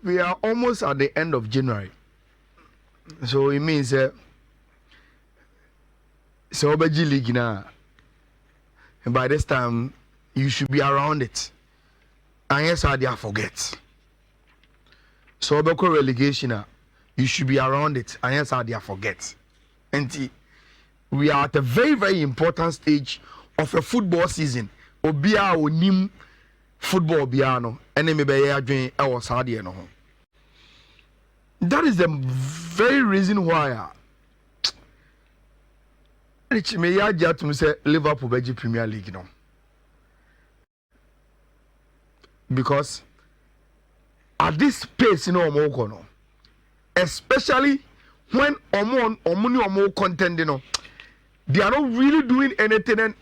We are almost at the end of January, so it means so Obeji League now, and by this time you should be around it. And yes, I dare forget. So Obeko relegation now, you should be around it. And yes, I dare forget. And we are at a very, very important stage of a football season. Obia onim football biano, and then maybe I drink our Saudi no. That is the very reason why Rich may I just say Liverpool Belgium Premier League no. Because at this pace you know no, especially when omo contending no, they are not really doing anything and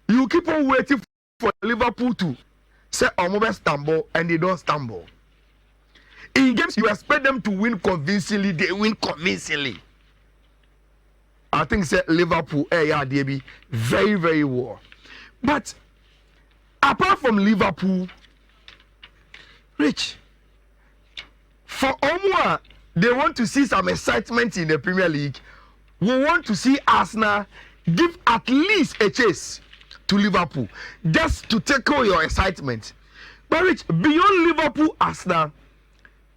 you keep on waiting for Liverpool to say omo stumble and they don't stumble. In games you expect them to win convincingly, they win convincingly. I think say Liverpool they be very, very well. But apart from Liverpool, Rich, for Omwa, they want to see some excitement in the Premier League. We want to see Arsenal give at least a chase to Liverpool just to tackle your excitement. But Rich, beyond Liverpool, Arsenal,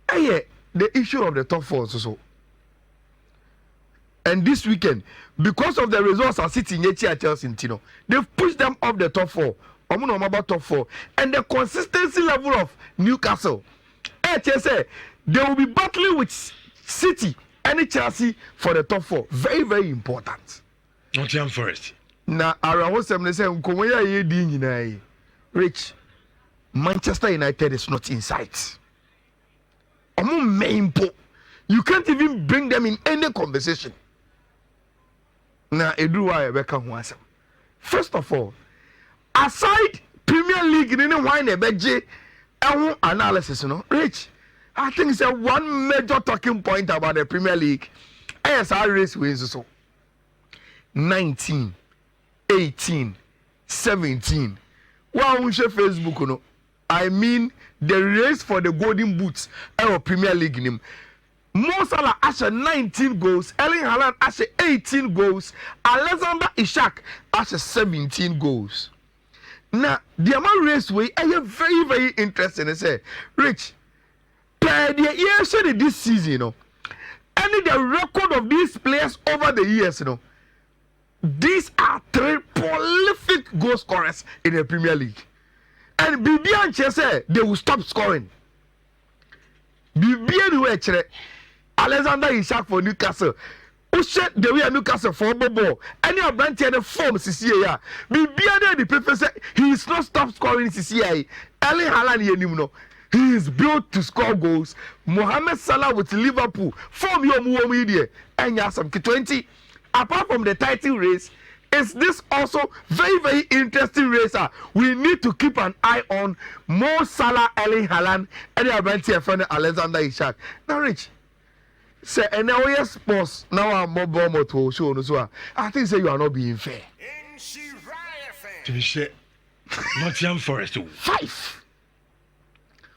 the issue of the top four also. And this weekend, because of the results are sitting at Chelsea, they've pushed them up the top four. I'm not about top four. And the consistency level of Newcastle, HSA, they will be battling with City and Chelsea for the top four. Very, very important. Nottingham Forest. Now, around 7 say, Rich, Manchester United is not in sight. You can't even bring them in any conversation. Now, first of all, aside Premier League, you know why they analysis, Rich, I think it's one major talking point about the Premier League. ASR race wins so 19, 18, 17. Wow, we share Facebook, I mean the race for the golden boots of Premier League name. Mo Salah has 19 goals, Erling Haaland has 18 goals, Alexander Isak has 17 goals. Now, the amount raceway is very, very interesting. I say, Rich, per the years this season, and the record of these players over the years, these are 3 prolific goal scorers in the Premier League. And Bibian say they will stop scoring. Bibian will Alexander Isak for Newcastle. Ushe the way Newcastle for ball. Any of them the form CCA. Bibian the prefer he is not stop scoring CCA. Erling Haaland he is built to score goals. Mohamed Salah with Liverpool form your media and you have some 20. Apart from the title race, is this also very, very interesting racer? We need to keep an eye on Mo Salah, Erling Haaland, and the Avanti friend Alexander Isak. Now, Rich, say and now yes, sports now I'm more Bournemouth to show no so. I think say you are not being fair. To be fair, Nottingham Forest 5.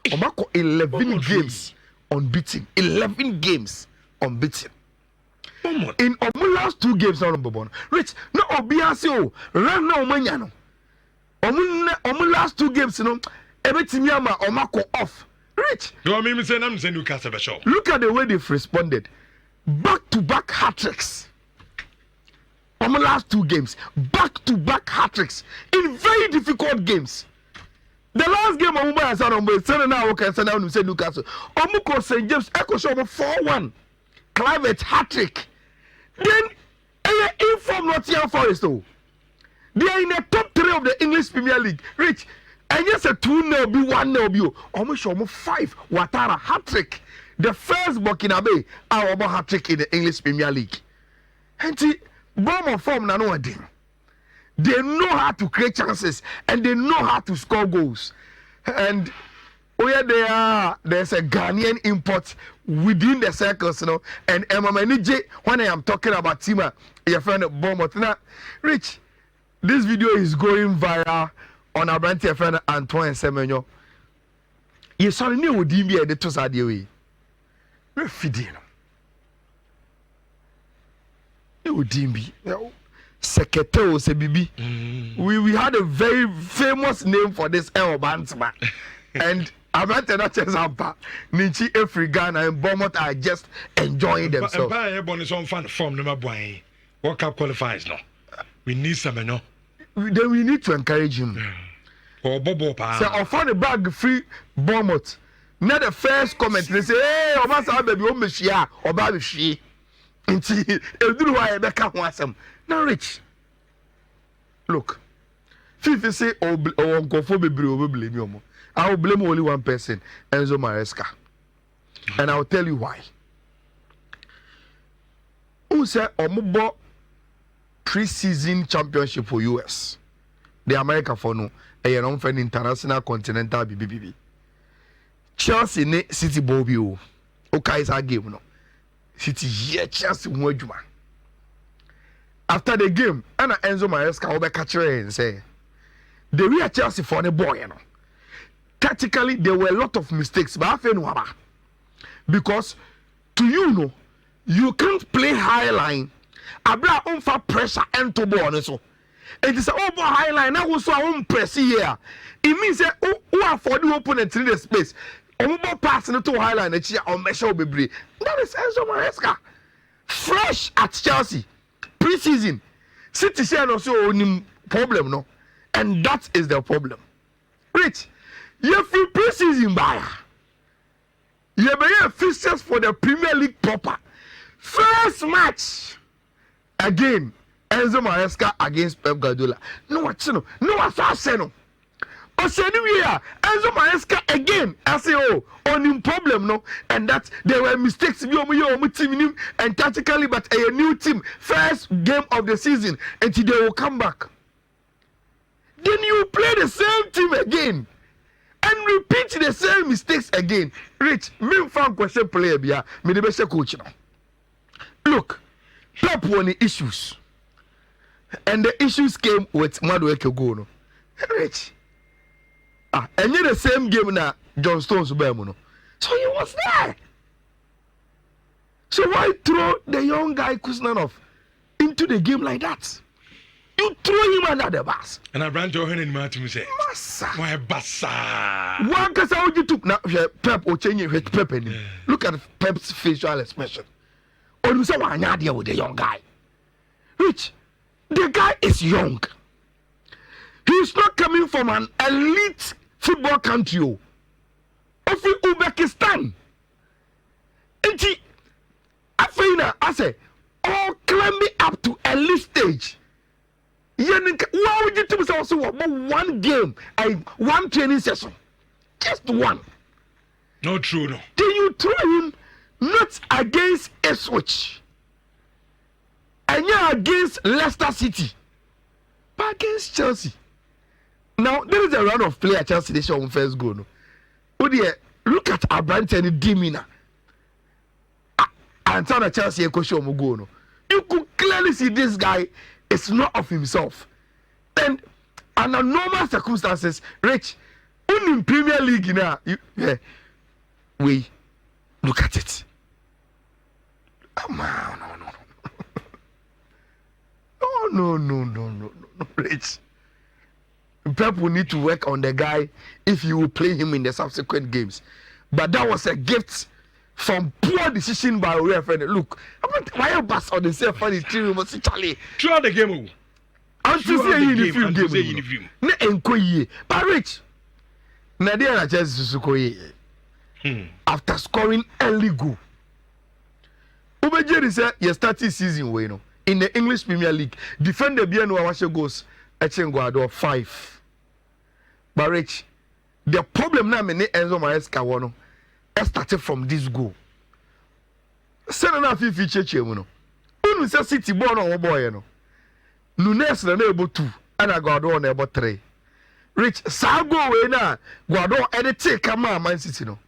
Omako 11 games unbeaten. 11 games unbeaten. In our last 2 games, Rich, no Obiasio, run now, Maniano. Omu last 2 games, everything Yama Omako off. Rich, look at the way they've responded. Back-to-back hat-tricks. Omu last 2 games, back-to-back hat-tricks in very difficult games. The last game of Mumbai said Newcastle. Omuko St. James Echo Show 4-1. Climate hat-trick. Then, inform Nottingham Forest, though. They are in the top 3 of the English Premier League. Rich, and yes, a 2-0 be 1-0 almost 5 Watara hat-trick. The first Burkinabe our hat-trick in the English Premier League. And see, Bournemouth form na no thing. They know how to create chances and they know how to score goals. And where they are, there's a Ghanaian import within the circles, and Emma when I am talking about Tima, your friend Bournemouth. Now, Rich, this video is going viral on our brand friend Antoine Semenyo. You saw the new DB at the Tosadio. We're feeding. You DB. Secretary say Bibi. We had a very famous name for this El Bansma. And I'm not Zampa, Nichi, every Ghana and Bournemouth are just enjoying themselves. Everyone is on fan form number one. World Cup qualifies now. We need some, no. Then we need to encourage him. Or Bobo. So I found a bag free Bournemouth. Not the first comment. They say, hey, Obasa baby, Omishia, or Baby Shi. Until you do why I become awesome. Now, Rich. Look. If you say, oh, Uncle Phoebe, will blame you. I will blame only one person, Enzo Maresca. And I will tell you why. Who said Omubo pre-season championship for US? The America for no, a non-friend international continental BBB. Chelsea ne City Bobby o. Okay, is our game no. City yeah Chelsea wajuma. After the game, Anna Enzo Maresca will be catching and say, the real Chelsea for the boy, you know. Tactically, there were a lot of mistakes, but I feel no about because to you can't play high line. Abra for pressure and to ball so. It is over high line. Now also on press here. It means that who are for the opponent in the space. Omo passing to high line. On measure be. That is Enzo Maresca. Fresh at Chelsea pre-season. City share also any problem no, and that is the problem. Rich. You feel pre-season buyer. You be fixtures for the Premier League proper. First match again. Enzo Maresca against Pep Guardiola. No assassin. Oseniwe Enzo Maresca again. I say on him problem no, and that there were mistakes be on team and tactically, but a new team. First game of the season, and they will come back. Then you play the same team again. And repeat the same mistakes again. Rich, me fan question player bia, me the best coach now. Look, Pep won the issues. And the issues came with Madueke ago. No. Rich. And you the same game na John Stones no. So he was there. So why throw the young guy Kuznanov into the game like that? You throw him under the bus. And I ran to her in Martin say, Massa. Why bassa? One case how you took now Pep or change with Pep in him. Look at Pep's facial expression. Or you say one idea with the young guy. Rich, the guy is young. He's not coming from an elite football country. Of Uzbekistan. And he, I say, all climbing up to elite stage. Why would you tell me also about one game, one training session? Just one. No true, no. Then you throw him not against Ipswich. And you're against Leicester City. But against Chelsea. Now, there is a run of play at Chelsea. They show on first goal. No? Look at Abrante demeanor. And tell the Chelsea go show him goal. No? You could clearly see this guy is not of himself. And under normal circumstances, Rich, only in Premier League now, we look at it. Come on, no, Rich. Pep will need to work on the guy if you will play him in the subsequent games. But that was a gift from poor decision by a referee. Look, why you pass on the same funny team? Charlie. Throughout the game. I'm still saying in the film. Na enkoye. But Rich, Nadia na Chelsea sukoye. After scoring early goal. Ubejeri say you started season way no. In the English Premier League, defender Biano Awashe goals Echenguado 5. But Rich, the problem now me Enzo Maresca wono started from this goal. Send na fifi cheche mu no. Unu say City ball no boy no. Nunes na able 2 and Guado na able 3. Rich Sago we na Guado edit come Man City no.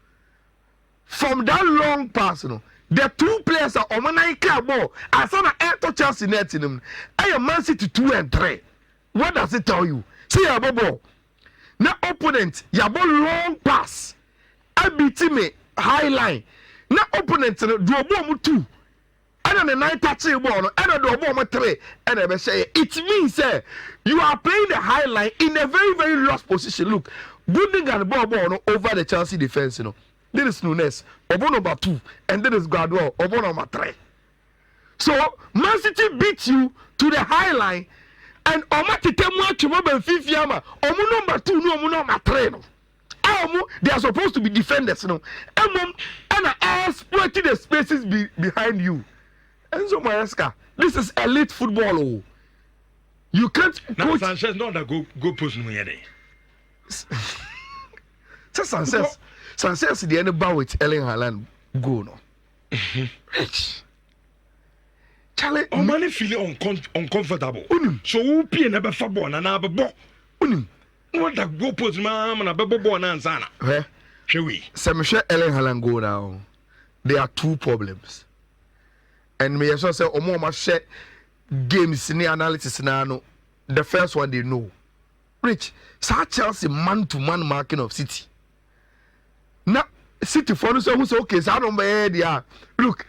From that long pass no. The two players are on my car ball. I saw the Chelsea net in them. I am Man City 2 and 3. What does it tell you? See a ball. na opponent yabo long pass abiti me high line na opponent no do obo mu 2 and the 9 touching ball and the obo mu 3 and e be say it means you are playing the high line in a very very lost position. Look, Gundogan ball no over the Chelsea defense, you know. There is Nunes, obo number 2, and there is Guardiola, obo number 3. So Man City beat you to the high line, and number 2, no number 3. No. They are supposed to be defenders, you know. And exploiting the spaces behind you. And so, Maresca, this is elite football. Oh. You can't. Now, Sanchez not that go push me any. Sanchez, the end bar with Erling Haaland go no. Rich. Charlie, man feeling uncomfortable. So who pay never for born and I be born. What that go push man and I be born and sana. Shall we? Some Erling Haaland go now. There are 2 problems. And me also say Omo share games in the analysis now. The first one they know. Rich, Chelsea man-to-man marking of City. Now, City for us who say okay, so I don't buy there. Look,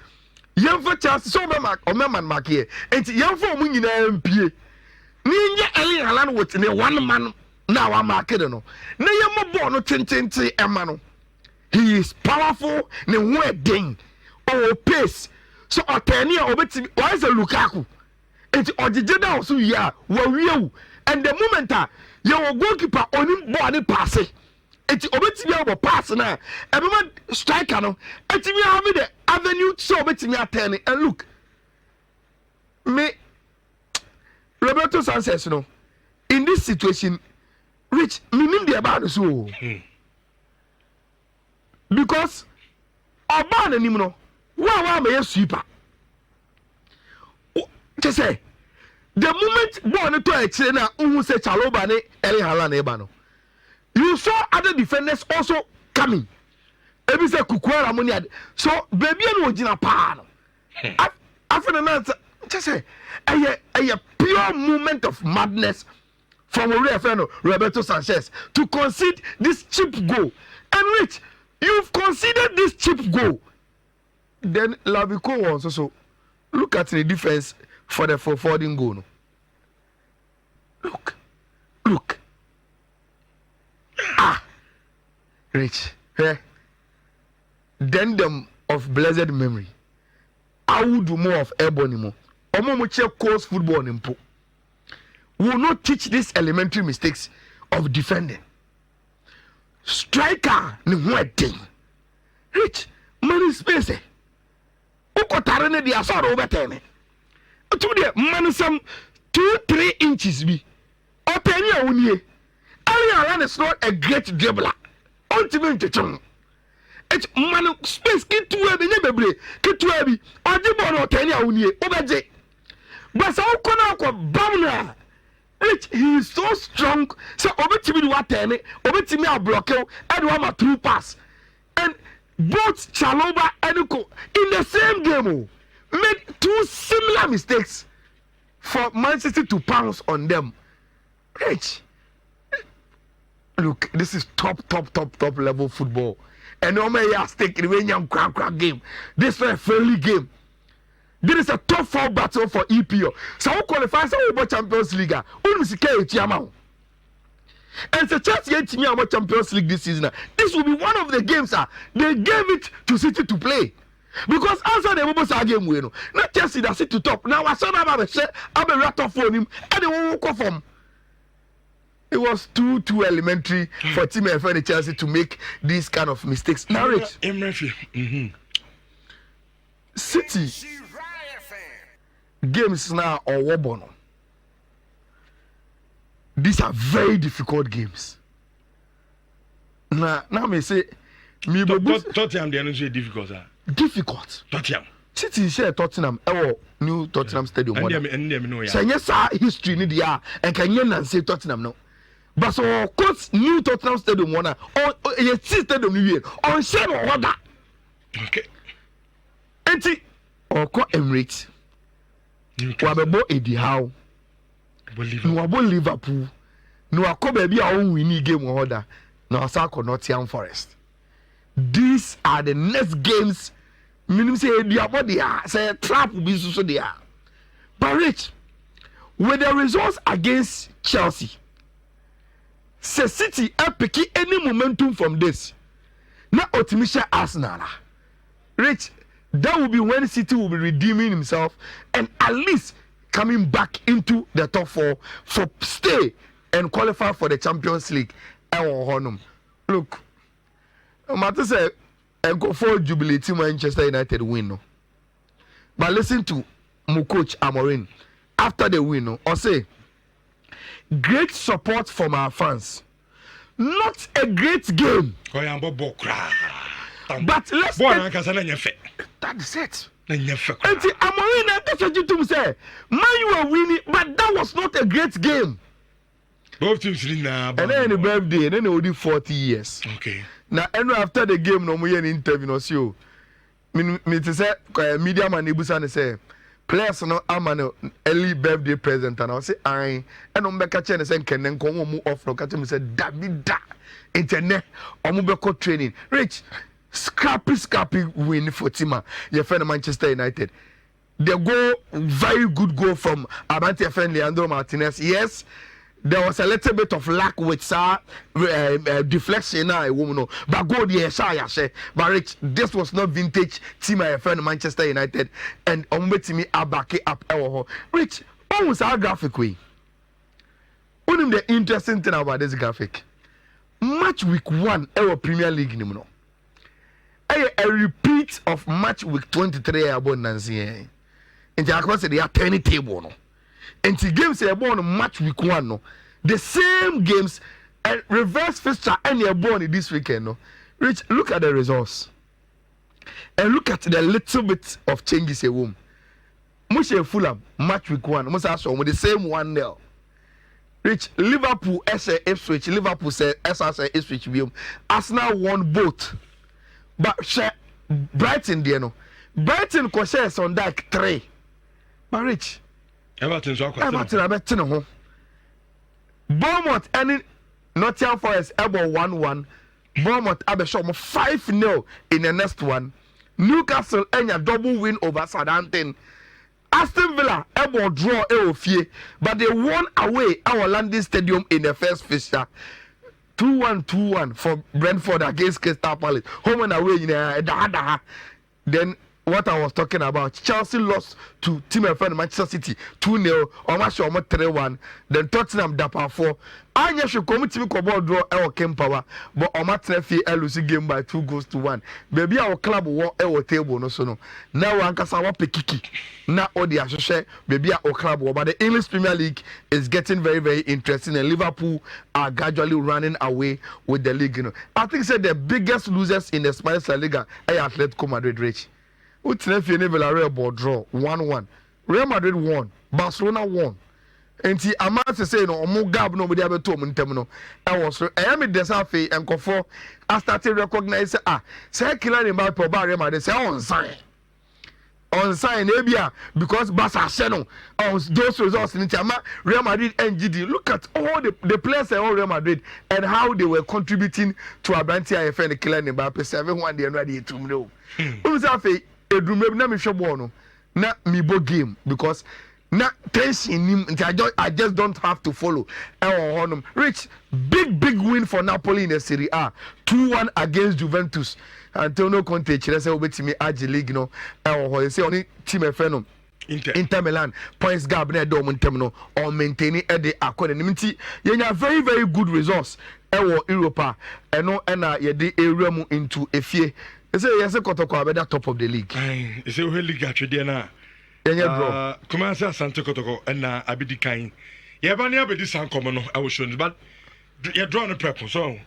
young for Chelsea so man here. And young for me in MP. Ninja Erling Haaland with the 1 man now I'm marking no. Na young born no 10 emano. He is powerful, ne wedding or pace. So Otania obeti why is a Lukaku? It's Ojijeda also ya wa and the moment your goalkeeper on him body pass it. It's obeti ya pass na. Everyone striker no. It's me have the avenue so obeti me attend and look. Me Roberto Sanchez no. In this situation, Rich meaning the about so. Because Oban and him no. Why may you sweeper? Just say the moment born to a trainer who say Chaloba ne Erling Haaland ebano. You saw other defenders also coming. Ebi say Kukwara money. So baby no jina pa no. After the man just say a pure moment of madness from Roberto Sanchez to concede this cheap goal. And Rich, you've conceded this cheap goal. Then Lavico was also look at the defense for the forwarding goal. No? Look. Rich. Then them of blessed memory. I will do more of Ebonimo. Omomoche course football in Po. Will not teach these elementary mistakes of defending. Striker ni wedding. Rich, money space. Ukotare ne dia so ro betene. To the man some 2-3 inches be. Oteni awunie. Ariana is not a great dribbler. Ultimate chum. It's man space kitu be bebre. Kitu bi. Oje ball oteni awunie. Obeje. But so kona ko bamna. He is so strong. So obetimi do atene. Obetimi a block e do am through pass. And both Chaloba and Uko in the same game made 2 similar mistakes for Man City to pounce on them. Rich, look, this is top level football. And no man has taken away young crack game. This is a friendly game. This is a top 4 battle for EPO. So who qualifies for Champions League? And the Chelsea team about Champions League this season. This will be one of the games they gave it to City to play. Because after the Bobosa game, we know not Chelsea that sit to top. Now I saw that I'm a rat off for him and they won't go from. It was too elementary for Team FN Chelsea to make these kind of mistakes. Now, Rich, City games now or Wobono. These are very difficult games. Now me say me Tottenham the energy difficult, sir. Difficult. Tottenham. City share Tottenham. New Tottenham Stadium. So yes, history need ya and can you say Tottenham no. But so course new Tottenham Stadium one or a stadium new year on share or that. Okay. Enti or call Emirates. Wabebo Eddie Howe. Liverpool. no akɔ baabi a wɔn win game wɔ hɔ da na ɔsan akɔ Nottingham Forest. These are the next games. Meaning say eduabɔ deɛ say trap will be so there. But Rich, with the results against Chelsea, say City pick any momentum from this. Now Otimisha Arsenal. Rich, that will be when City will be redeeming himself and at least coming back into the top 4 for stay and qualify for the Champions League. Look, matter say and go for Jubilee team Manchester United win. No? But listen to my coach Amorim after the win, no? Or say great support from our fans. Not a great game. But let's that's it. And Amorim that's what you say. Man, you are winning, but that was not a great game. Both teams now. And then the birthday, and then only 40 years. Okay. Now, and after the game, no more an interview. No, so me to say media man Ibusan say players no am an early birthday present, and I say I and on beka chen say can then come mu off. Catch me say Davida internet omu beko training. Rich scrappy win for Tima. Your friend Manchester United. They go very good goal from Abante friend Leandro Martinez. Yes. There was a little bit of lack with deflection now, but go the but Rich, this was not vintage team my friend Manchester United and me back up Rich, almost our graphic way. One the interesting thing about this graphic. Match week 1 our Premier League a repeat of match week 23 about Nancy. And I can say they are 10 table no. And the games are born match week 1 no. The same games and reverse fixture and you're born this weekend no. Rich, look at the results. And look at the little bit of changes a room. Mushe Fulham match week 1. Must ask with the same 1-0. Rich, Liverpool SA Ipswich, Liverpool say SA Ipswich biom. Arsenal won both. But Brighton there no. Brighton ko share on that 3. But Rich, Everton ho. Bournemouth and Nottingham Forest about 1-1. Bournemouth abesho 5-0 in the next one. Newcastle and a double win over Southampton. Aston Villa about draw fie, but they won away our London Stadium in the first fixture. 2-1 for Brentford against Crystal Palace. Home and away in then what I was talking about, Chelsea lost to Team FM Manchester City 2-0, almost 3-1. Then Tottenham dapa 4. Anya should come to me draw our Power, but almost lose game by 2-1. Baby, our club won our table no so no. Now Ankasawa Pekiki. Now all the associate, baby, our club, but the English Premier League is getting very, very interesting, and Liverpool are gradually running away with the league. You know, I think the biggest losers in the Spanish La Liga are Atletico Madrid. Rich. Villarreal ball draw 1-1. Real Madrid won. Barcelona won. And see, I'm not to say no more gab nobody ever told me terminal. I was I am in Desafe and Kofo. I started recognize say Kylian Mbappe by Real Madrid say on sign Abia because Barca Channel those results in Chama Real Madrid NGD. Look at all the players at all Real Madrid and how they were contributing to Abanti IFN and Kylian Mbappe 7-1 they ready to know. Na me bo game because na tension I just don't have to follow. Rich big win for Napoli in the Serie A 2-1 against Juventus. Antonio Conte say obetimi agi league no say only team efeno Inter Milan points gap na do montem no on maintaining the accord nti yenya very good results Europa eno na ye de area mu into efie. Say yes, Kotoko abeda top of the league. Say we league atwede na. Yenye bro. Kuma say Asante Kotoko na abedi kan. Ye ba ne abedi san komo no I will show you but you draw no prep so.